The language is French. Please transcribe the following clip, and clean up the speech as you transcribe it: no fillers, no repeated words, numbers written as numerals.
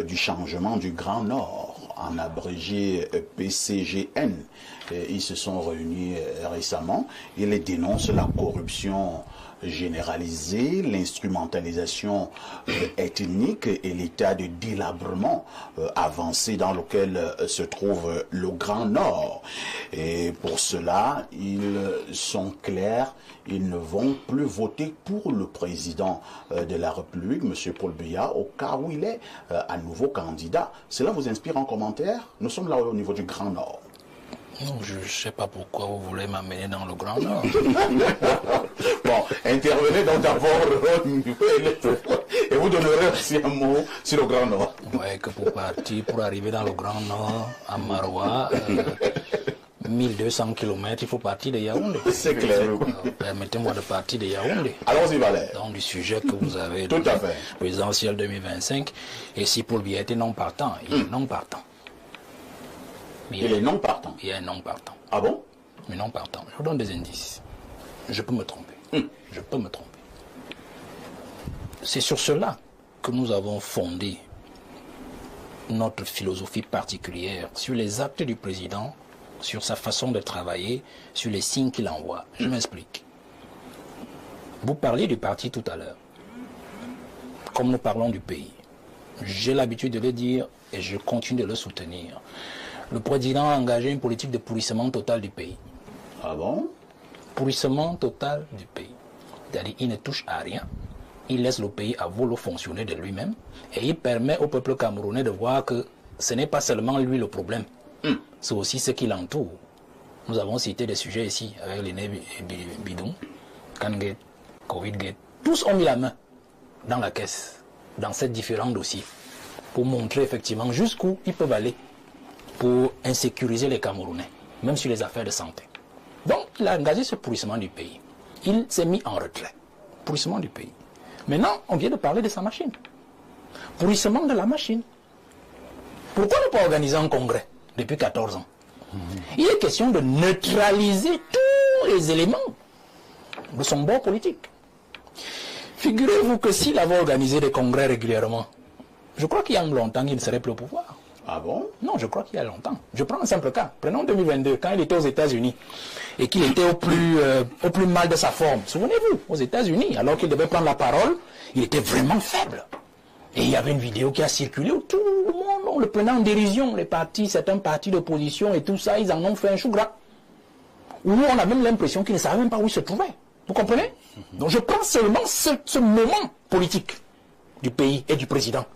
du changement du Grand Nord, en abrégé PCGN. Ils se sont réunis récemment. Ils dénoncent la corruption généralisée, l'instrumentalisation ethnique et l'état de délabrement avancé dans lequel se trouve le Grand Nord. Et pour cela, ils sont clairs, ils ne vont plus voter pour le président de la République, M. Paul Biya, au cas où il est à nouveau candidat. Cela vous inspire en commentaire? Nous sommes là au niveau du Grand Nord. Non, je ne sais pas pourquoi vous voulez m'amener dans le Grand Nord. Bon, intervenez donc d'abord au niveau électoral et vous donnerez aussi un mot sur le Grand Nord. Ouais, que pour arriver dans le Grand Nord, à Maroua, 1200 km, il faut partir de Yaoundé. C'est clair. Permettez-moi de partir de Yaoundé. Allons-y, Valère. Dans du sujet que vous avez Tout à fait. Présidentiel 2025. Et si Paul Biya était non partant, il est non partant. Il est non partant. Il est non partant. Ah bon? Mais non partant. Je vous donne des indices. Je peux me tromper. Je peux me tromper. C'est sur cela que nous avons fondé notre philosophie particulière, sur les actes du président, sur sa façon de travailler, sur les signes qu'il envoie. Je m'explique. Vous parliez du parti tout à l'heure. Comme nous parlons du pays. J'ai l'habitude de le dire et je continue de le soutenir. Le président a engagé une politique de pourrissement total du pays. Ah bon? Pourrissement total du pays. C'est-à-dire qu'il ne touche à rien. Il laisse le pays à vouloir fonctionner de lui-même. Et il permet au peuple camerounais de voir que ce n'est pas seulement lui le problème. C'est aussi ce qui l'entoure. Nous avons cité des sujets ici, avec les nez bidons, Kangate, Covid-Gate. Tous ont mis la main dans la caisse, dans ces différents dossiers, pour montrer effectivement jusqu'où ils peuvent aller pour insécuriser les Camerounais, même sur les affaires de santé. Donc, il a engagé ce pourrissement du pays. Il s'est mis en retrait. Pourrissement du pays. Maintenant, on vient de parler de sa machine. Pourrissement de la machine. Pourquoi ne pas organiser un congrès depuis 14 ans? Il est question de neutraliser tous les éléments de son bord politique. Figurez-vous que s'il avait organisé des congrès régulièrement, je crois qu'il y a longtemps qu'il ne serait plus au pouvoir. Ah bon? Non, je crois qu'il y a longtemps. Je prends un simple cas. Prenons 2022, quand il était aux États-Unis et qu'il était au plus mal de sa forme. Souvenez-vous, aux États-Unis, alors qu'il devait prendre la parole, il était vraiment faible. Et il y avait une vidéo qui a circulé où tout le monde le prenait en dérision. Les partis, certains partis d'opposition et tout ça, ils en ont fait un chou gras. Où on a même l'impression qu'ils ne savaient même pas où ils se trouvaient. Vous comprenez? Donc je prends seulement ce moment politique du pays et du président